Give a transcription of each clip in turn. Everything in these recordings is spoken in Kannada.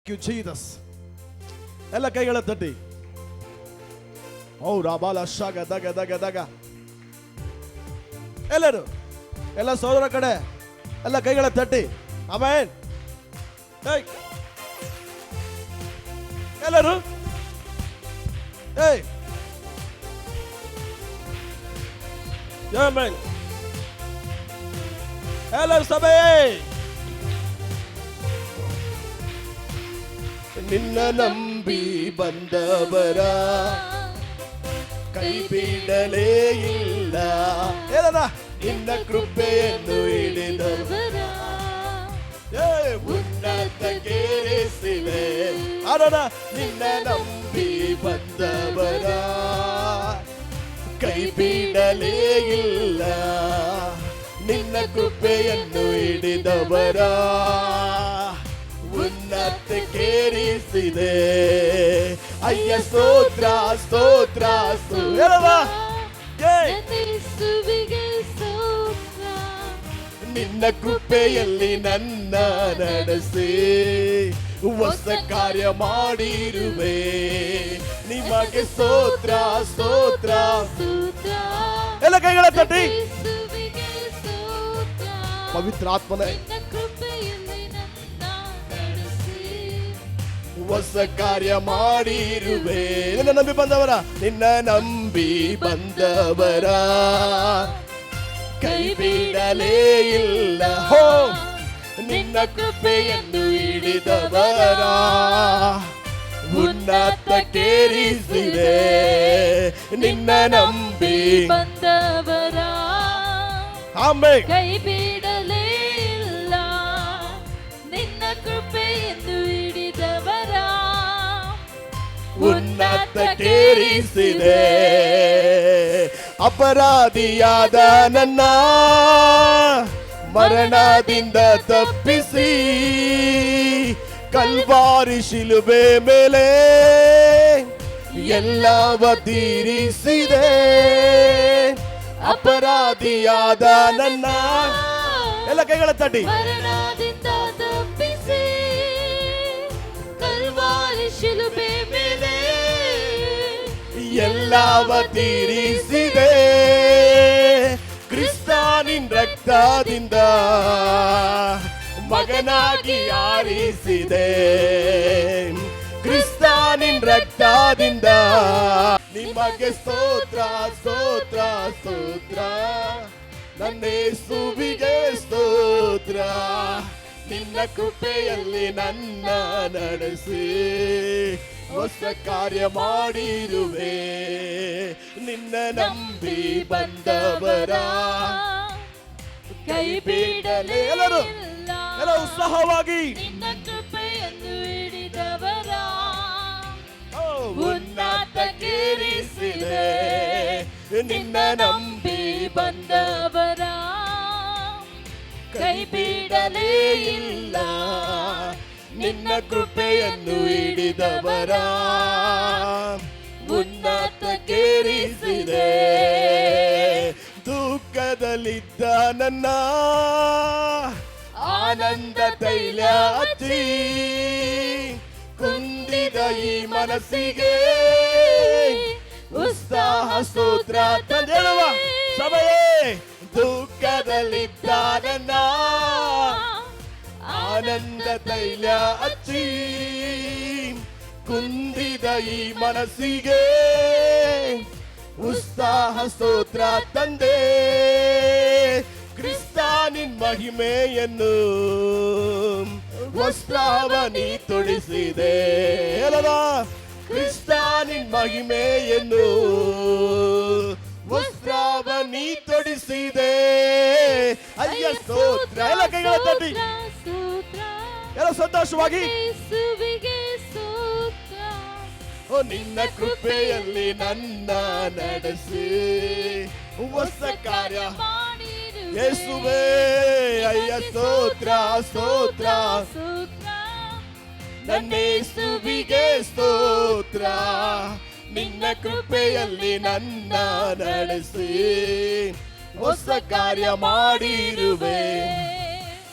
ಜೀಸಸ್. ಎಲ್ಲ ಕೈಗಳ ತಟ್ಟಿ. ಓ ರಾಬಾಲ ಶಾಗ ದಗ ದಗ ದಗ. ಎಲ್ಲರೂ ಎಲ್ಲ ಸೋದರ ಕಡೆ ಎಲ್ಲ ಕೈಗಳ ತಟ್ಟಿ. ಆಮೇನ್. ಎಲ್ಲರೂ ಆಮೇನ್. ಎಲ್ಲರೂ ಸಭೆ ನಿನ್ನ ನಂಬಿ ಬಂದವರ ಕೈ ಬಿಡಲೇ ಇಲ್ಲ. ಏನದ ನಿನ್ನ ಕೃಪೆಯನ್ನು ಹಿಡಿದವರ ಉನ್ನತಕ್ಕೇರಿಸಿದೆ. ಆಡೋಣ. ನಿನ್ನ ನಂಬಿ ಬಂದವರ ಕೈ ಬಿಡಲೇ ಇಲ್ಲ. ನಿನ್ನ ಕೃಪೆಯನ್ನು ಹಿಡಿದವರ ಉನ್ನತಕ್ಕೇರಿಸಿದೆ. ಅಯ್ಯ ಸ್ತೋತ್ರ ಸ್ತೋತ್ರ ನಿನ್ನ ಕೃಪೆಯಲ್ಲಿ ನನ್ನ ನಡೆಸಿ ಹೊಸ ಕಾರ್ಯ ಮಾಡಿರುವೆ. ನಿಮಗೆ ಸ್ತೋತ್ರ ಸ್ತೋತ್ರ. ಎಲ್ಲ ಕೈಗಳ ತಟ್ಟಿ. ಪವಿತ್ರಾತ್ಮನೇ ಹೊಸ ಕಾರ್ಯ ಮಾಡಿರುವೆ. ನಿನ್ನ ನಂಬಿ ಬಂದವರ ನಿನ್ನ ನಂಬಿ ಬಂದವರ ಕೈ ಬಿಡಲೇ ಇಲ್ಲ. ಹೋ ನಿನ್ನ ಕೃಪೆಯನ್ನು ಹಿಡಿದವರ ಉನ್ನತಕ್ಕೇರಿಸಿದೆ. ನಿನ್ನ ನಂಬಿ ಬಂದವರ ಆಮೆನ್. ಕೈ ಬಿಡಲೇ ಇಲ್ಲ. ನಿನ್ನ ಕೃಪೆಯನ್ನು ಹಿಡಿದವರ ಉನ್ನತಕ್ಕೇರಿಸಿದೆ. ಅಪರಾಧಿಯಾದ ನನ್ನ ಮರಣದಿಂದ ತಪ್ಪಿಸಿ ಕಲ್ವಾರಿ ಶಿಲುಬೆ ಮೇಲೆ ಎಲ್ಲವ ತೀರಿಸಿದೆ. ಅಪರಾಧಿಯಾದ ನನ್ನ ಎಲ್ಲ ಕೈಗಳ ತಟ್ಟಿ. ಮರಣದಿಂದ ತಪ್ಪಿಸಿ ಕಲ್ವಾರಿ ಶಿಲುಬೆ ಮೇಲೆ ಎಲ್ಲವ ತೀರಿಸಿದೆ. ಕ್ರಿಸ್ತನಿನ್ ರಕ್ತದಿಂದ ಮಗನಾಗಿ ಆರಿಸಿದೆ. ಕ್ರಿಸ್ತನಿನ್ ರಕ್ತದಿಂದ ನಿಮಗೆ ಸ್ತೋತ್ರ ಸ್ತೋತ್ರ ಸ್ತೋತ್ರ. ನನ್ನ ಯೇಸುವಿಗೆ ಸ್ತೋತ್ರ. ನಿನ್ನ ಕೃಪೆಯಲ್ಲಿ ನನ್ನ ನಡೆಸಿ ಹೊಸ ಕಾರ್ಯ ಮಾಡಿರುವೆ. ನಿನ್ನ ನಂಬಿ ಬಂದವರ ಕೈ ಬಿಡಲೇ. ಎಲ್ಲರೂ ಎಲ್ಲ ಉತ್ಸಾಹವಾಗಿ ನಿನ್ನ ಕೃಪೆಯನ್ನು ಹಿಡಿದವರ ಉನ್ನತಕ್ಕೇರಿಸಿದೆ. ನಿನ್ನ ನಂಬಿ ಬಂದವರ ಕೈ ಬಿಡಲೇ ಇಲ್ಲ. ನಿನ್ನ ಕೃಪೆಯನ್ನು ಹಿಡಿದವರ ಉನ್ನತಕ್ಕೇರಿಸಿದೆ. ದುಃಖದಲ್ಲಿದ್ದ ನನ್ನ ಆನಂದ ತೈಲ ಹಚ್ಚಿ ಕುಂದಿದ ಈ ಮನಸ್ಸಿಗೆ ಉತ್ಸಾಹ ಸ್ತೋತ್ರ ತಂದೇಳುವ ಸಭೆಯೇ. ದುಃಖದಲ್ಲಿದ್ದ ನನ್ನ ಆನಂದ ತೈಲ ಹಚ್ಚಿ ಕುಂದಿದ ಈ ಮನಸ್ಸಿಗೆ ಉತ್ಸಾಹ ಸ್ತೋತ್ರ ತಂದೆ. ಕ್ರಿಸ್ತನಿನ್ ಮಹಿಮೆಯನ್ನು ವಸ್ತ್ರವನಿ ತೊಡಿಸಿದೆ. ಕ್ರಿಸ್ತನಿನ್ ಮಹಿಮೆಯನ್ನು ವಸ್ತ್ರವನಿ ತೊಡಿಸಿದೆ. ಅಯ್ಯ ಸ್ತೋತ್ರ. ಎಲ್ಲ ಕೈಗಳ ತಟ್ಟಿ. ಎಲ್ಲ ಸಂತೋಷವಾಗಿ. ಓ ನಿನ್ನ ಕೃಪೆಯಲ್ಲಿ ನನ್ನ ನಡೆಸಿ ಹೊಸ ಕಾರ್ಯ ಯೇಸುವೇ. ಅಯ್ಯ ಸ್ತೋತ್ರ ಸ್ತೋತ್ರ. ನನ್ನ ಯೇಸುವಿಗೆ ಸ್ತೋತ್ರ. ನಿನ್ನ ಕೃಪೆಯಲ್ಲಿ ನನ್ನ ನಡೆಸಿ ಹೊಸ ಕಾರ್ಯ ಮಾಡಿರುವೆ.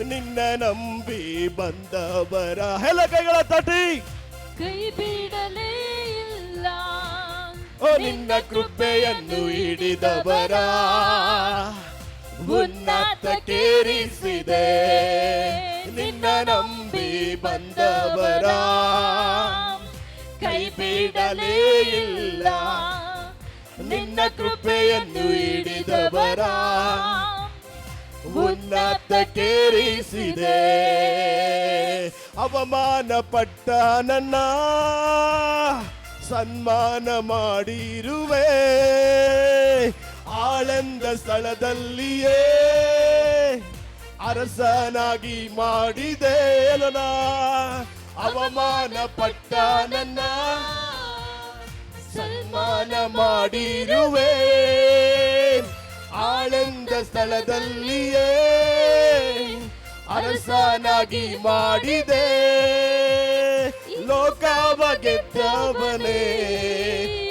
ನಿನ್ನ ನಂಬಿ ಬಂದವರ ಎಲ್ಲ ಕೈಗಳ ತಟ್ಟಿ ಕೈ ಬಿಡಲೇ ಇಲ್ಲ ಓ ನಿನ್ನ ಕೃಪೆಯನ್ನು ಹಿಡಿದವರ ಉನ್ನತಕ್ಕೇರಿಸಿದೆ ನಿನ್ನ ನಂಬಿ ಬಂದವರ ಕೈ ಬಿಡಲೇ ಇಲ್ಲ ನಿನ್ನ ಕೃಪೆಯನ್ನು ಹಿಡಿದವರ ಉನ್ನತಕ್ಕೇರಿಸಿದೆ ಅವಮಾನ ಪಟ್ಟ ನನ್ನ ಸನ್ಮಾನ ಮಾಡಿರುವೆ ಆಳಂದ ಸ್ಥಳದಲ್ಲಿಯೇ ಅರಸನಾಗಿ ಮಾಡಿದೆ ನನ್ನ ಅವಮಾನ ಪಟ್ಟ ನನ್ನ ಸನ್ಮಾನ ಮಾಡಿರುವೆ ಆಳಂದ ಸ್ಥಳದಲ್ಲಿಯೇ ಅರಸನಾಗಿ ಮಾಡಿದೆ ಲೋಕವ ಗೆದ್ದವನೇ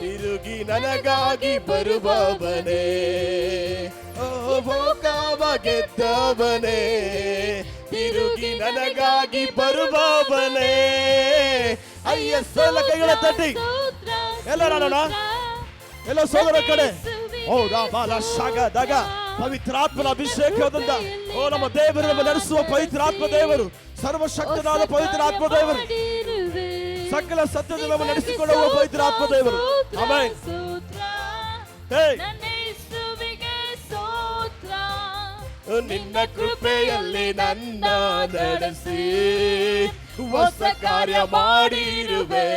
ತಿರುಗಿ ನನಗಾಗಿ ಬರುವವನೇ ಲೋಕವ ಗೆದ್ದವನೇ ತಿರುಗಿ ನನಗಾಗಿ ಬರುವವನೇ ಅಯ್ಯ ಸೋಲ ಕೈಗಳ ತಟ್ಟಿ ಎಲ್ಲ ನೋಡೋಣ ಎಲ್ಲ ಸೋದರ ಕಡೆ ಓ ರಾಬಾಲ ಶಾಗದಾಗ ಪವಿತ್ರಾತ್ಮನ ಅಭಿಷೇಕದಿಂದ ಓ ನಮ್ಮ ದೇವರು ನಮ್ಮ ನಡೆಸುವ ಪವಿತ್ರಾತ್ಮ ದೇವರು ಸರ್ವಶಕ್ತನಾದ ಪವಿತ್ರಾತ್ಮ ದೇವರು ಸಕಲ ಸತ್ಯದ ನಮ್ಮ ನಡೆಸಿಕೊಳ್ಳುವ ಪವಿತ್ರಾತ್ಮ ದೇವರು ಆಮೆನ್ ಹೇ ನಿನ್ನ ಕೃಪೆಯಲ್ಲಿ ನನ್ನ ನಡೆಸಿ ಹೊಸ ಕಾರ್ಯ ಮಾಡಿರುವೆ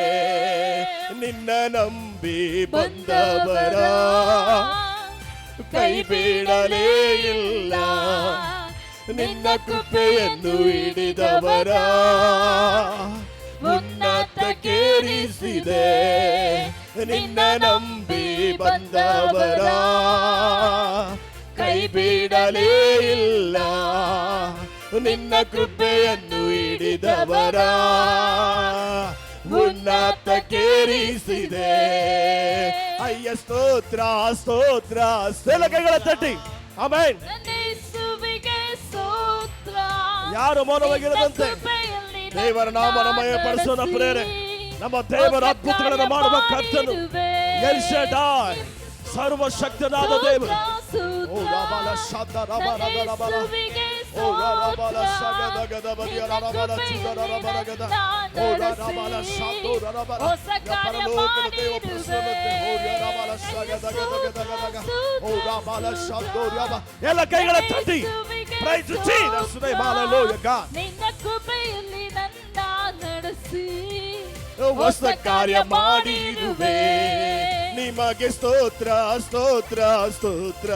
ನಿನ್ನ ನಂಬಿ ಬಂದವರ ಕೈ ಬಿಡಲೇ ಇಲ್ಲ ನಿನ್ನ ಕೃಪೆಯನ್ನು ಹಿಡಿದವರ ಉನ್ನತಕ್ಕೇರಿಸಿದೆ ನಿನ್ನ ನಂಬಿ ಬಂದವರ ಕೈ ಬಿಡಲೇ ಇಲ್ಲ ನಿನ್ನ ಕೃಪೆಯನ್ನು ಹಿಡಿದವರ ಉನ್ನತಕ್ಕೇರಿಸಿದೆ ಅಯ್ಯ ಸ್ತೋತ್ರ ಸ್ತೋತ್ರ ಎಲ್ಲ ಕೈಗಳ ತಟ್ಟಿ ಆಮೆನ್ ಯಾರು ಮೌನವಾಗಿರದಂತೆ ದೇವರ ನಾಮನ ಮಯಪಡಿಸೋಣ ಪ್ರೇರೆ ನಮ್ಮ ದೇವರ ಅದ್ಭುತಗಳನ್ನು ಮಾಡುವ ಕರ್ತನು ಎಲ್ ಶಡ್ಡಾಯ್ ಸರ್ವಶಕ್ತನಾದ ದೇವರು ಓ ರಾಬಾಲ ಶಾದ ರಾಬಾಲ ರಾಬಾಲ ಓ ರಾಬಾಲ ಶಾಗದ ಗದ ಬದಿಯ ರಾಬಾಲ ಚುದ ರಾಬಾಲ ಗದ ಓ ರಾಬಾಲ ಶಾದೋ ರಾಬಾಲ ಪರಲೋಕದ ದೇವ ಪ್ರಸನ್ನತೆ ಓ ರಾಬಾಲ ಶಾಗದ ಗದ ಗದ ಗದ ಓ ರಾಬಾಲ ಶಾದೋ ರಾಬಾ ಎಲ್ಲ ಕೈಗಳ ತಟ್ಟಿ price Jesus name hallelujah god ನಿನ್ನ ಕೃಪೆಯಲ್ಲಿ ನನ್ನ ನಡೆಸಿ ಹೊಸ ಕಾರ್ಯ ಮಾಡಿರುವೆ ನಿಮಗೆ ಸ್ತೋತ್ರ ಸ್ತೋತ್ರ ಸ್ತೋತ್ರ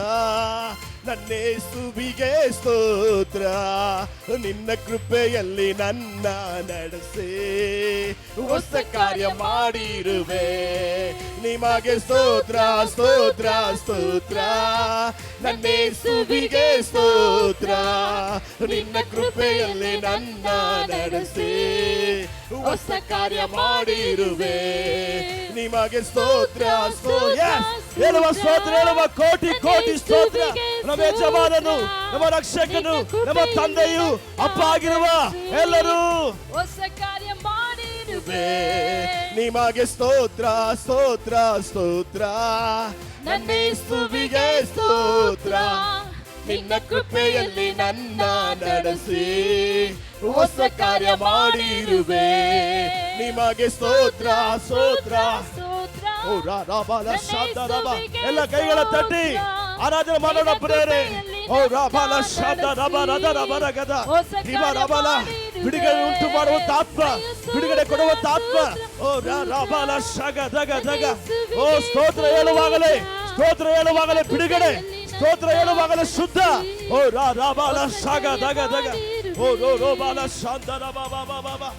ನನ್ನೇಸುವಿಗೆ ಸ್ತೋತ್ರ ನಿನ್ನ ಕೃಪೆಯಲ್ಲಿ ನನ್ನ ನಡೆಸಿ ಹೊಸ ಕಾರ್ಯ ಮಾಡಿರುವೆ ನಿಮಗೆ ಸ್ತೋತ್ರ ಸ್ತೋತ್ರ ಸ್ತೋತ್ರ ನನ್ನೇಸುವಿಗೆ ಸ್ತೋತ್ರ ನಿನ್ನ ಕೃಪೆಯಲ್ಲಿ ನನ್ನ ನಡೆಸಿ ಹೊಸ ಕಾರ್ಯ ಮಾಡಿರುವೆ ನಿಮಗೆ ಸ್ತೋತ್ರ ಹೇಳುವ ಸ್ತೋತ್ರ ಹೇಳುವ ಕೋಟಿ ಕೋಟಿ ಸ್ತೋತ್ರ ನಮ್ಮ ಯಜಮಾನನು ನಮ್ಮ ರಕ್ಷಕನು ನಮ್ಮ ತಂದೆಯು ಅಪ್ಪ ಆಗಿರುವ ಎಲ್ಲರೂ ಹೊಸ ಕಾರ್ಯ ಮಾಡಿರುವೆ ನಿಮಗೆ ಸ್ತೋತ್ರ ಸ್ತೋತ್ರ ಸ್ತೋತ್ರ ನನ್ನೇಸುವಿಗೆ ಸ್ತೋತ್ರ ನಿನ್ನ ಕೃಪೆಯಲ್ಲಿ ನನ್ನ ನಡೆಸಿ ಹೊಸ ಕಾರ್ಯ ಮಾಡಿರುವೆ ನಿಮಗೆ ಸ್ತೋತ್ರ ಸ್ತೋತ್ರ ಓ ರಾಬಾಲ ಶಾದ ರಾಬಾ ಎಲ್ಲ ಕೈಗಳ ತಟ್ಟಿ ಆರಾಧನೆ ಮಾಡೋಣ ಪ್ರೇರೆ ಓ ರಾಬಾಲ ಶಾದ ರಾಬಾ ರದ ರಬರ ಗದ ದಿವ ರಾಬಾಲ ಬಿಡುಗಡೆ ಉಂಟು ಮಾಡುವಂತ ಆತ್ಮ ಬಿಡುಗಡೆ ಕೊಡುವಂತ ಆತ್ಮ ಓ ರಾಬಾಲ ಶಾಗ ದಗ ದಗ ಓ ಸ್ತೋತ್ರ ಹೇಳುವಾಗಲೇ ಬಿಡುಗಡೆ ಸ್ತೋತ್ರ ಹೇಳುವಾಗಲೇ ಶುದ್ಧ ಓ ರಾಬಾಲ ಶಾಗ ದಗ ದಗ ಓ ರೋ ಬಾಲ ಶಾಂತ ಬಾಬಾ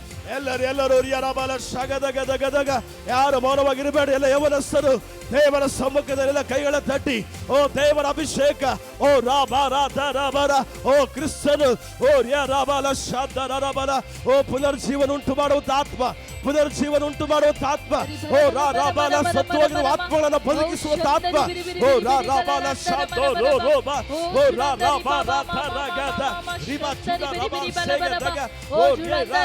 ಎಲ್ಲರೂ ಯಾರಬಾಲ ಶಾಗದ ಗದ ಗದಗ ಯಾರು ಮೌನವಾಗಿರಬೇಡಿ ಎಲ್ಲ ಯವನಸ್ಥರು ದೇವರ ಸಮ್ಮುಖದಲ್ಲೆಲ್ಲ ಕೈಗಳ ತಟ್ಟಿ ಓ ದೇವರ ಅಭಿಷೇಕ ಓ ರಾಬಾರ ಓ ಕ್ರಿಸ್ತನು ಓ ರಾಬಾಲ ಶಾಂತ ರಾಬಾಲ ಓ ಪುನರ್ಜೀವನ ಉಂಟು ಮಾಡುವಂತ ಆತ್ಮ ಪುನರ್ಜೀವನ ಉಂಟು ಮಾಡುವಂತ ಆತ್ಮ. ಓ ರಾಬಾಲ ಸತ್ತು ಹೋಗಿರುವ ಆತ್ಮಗಳನ್ನು ಬದುಕಿಸುವಂತ ಆತ್ಮ. ಓ ರಾಬಾಲ ಶಾಂತೋ ರೋ ರೋಬಾ. ಓ ರಾಬಾಲ ತರಗದ ರಿಬಾ ಚಿನ ರಾಬಾ ಸೇಗದಗ. ಓ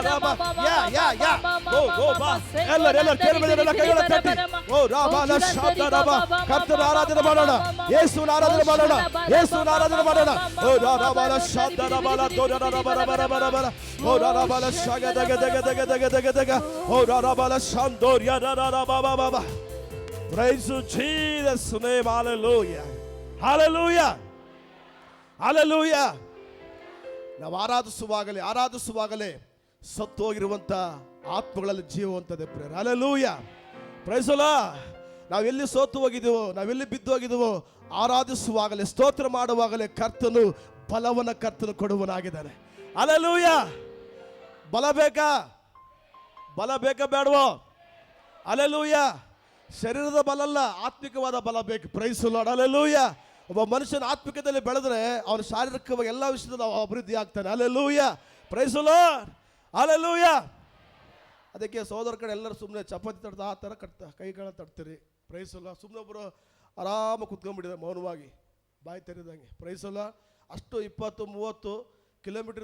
ರಾಬಾ ಯಾ ಓ ರೋಬಾ. ಎಲ್ಲರೂ ಕೇಳಬೇಡ ಕೈಗಳ ತಟ್ಟಿ. ಓ ರಾಬಾಲ ಶಾಂತ ರಾಬಾ. ಕರ್ತನ ಆರಾಧನೆ ಮಾಡೋಣ, ಯೇಸುವಿನ ಆರಾಧನೆ ಮಾಡೋಣ, ಯೇಸುವಿನ ಆರಾಧನೆ ಮಾಡೋಣ. ಓ ರಾಬಾಲ ಶಾಂತ ರಾಬಾಲ ದೋರ ರಾಬಾ ರಾಬಾ ರಾಬಾ ರಾಬಾ. ಓ ರಾಬಾಲ ಶಾಗದಗ ದಗ ದಗ ದಗ ದಗ ದಗ. Oh, Rabala Shandoria, Rababa. Praise to Jesus' name. Hallelujah. Hallelujah. Hallelujah. ನಾವು ಆರಾಧಿಸುವಾಗಲೇ ಸತ್ತು ಹೋಗಿರುವಂತ ಆತ್ಮಗಳಲ್ಲಿ ಜೀವವಂತದೆ ಪ್ರೇರ. Hallelujah. Praise the Lord. ನಾವೆಲ್ಲಿ ಸೋತು ಹೋಗಿದ್ದೀವೋ, ನಾವೆಲ್ಲಿ ಬಿದ್ದು ಹೋಗಿದ್ದೀವೋ, ಆರಾಧಿಸುವಾಗಲೇ ಸ್ತೋತ್ರ ಮಾಡುವಾಗಲೇ ಕರ್ತನು ಕೊಡುವನಾಗಿದ್ದಾನೆ. Hallelujah. ಬಲ ಬೇಕಾ ಬೇಡವೋ? ಹಲ್ಲೆಲೂಯ. ಶರೀರದ ಬಲ ಅಲ್ಲ, ಆತ್ಮಿಕವಾದ ಬಲ ಬೇಕು. Praise the Lord. ಹಲ್ಲೆಲೂಯ. ಒಬ್ಬ ಮನುಷ್ಯನ ಆತ್ಮಿಕದಲ್ಲಿ ಬೆಳೆದ್ರೆ ಅವನು ಶಾರೀರಿಕವಾಗಿ ಎಲ್ಲ ವಿಷಯದಲ್ಲಿ ಅಭಿವೃದ್ಧಿ ಆಗ್ತಾನೆ. Hallelujah. Praise the Lord. Hallelujah. ಅದಕ್ಕೆ ಸಹೋದರ ಕಡೆ ಎಲ್ಲರೂ ಸುಮ್ಮನೆ ಚಪಾತಿ ತಡ್ತಾ ಆ ಥರ ಕೈಗಳನ್ನ ತಡ್ತೀರಿ. Price the lord. ಸುಮ್ಮನೆ ಒಬ್ಬರು ಆರಾಮಾಗಿ ಕುತ್ಕೊಂಡ್ಬಿಟ್ಟಿದ್ದಾರೆ ಮೌನವಾಗಿ ಬಾಯಿ ತೆರೆದಂಗೆ. Price the lord. ಅಷ್ಟು 20-30 ಕಿಲೋಮೀಟರ್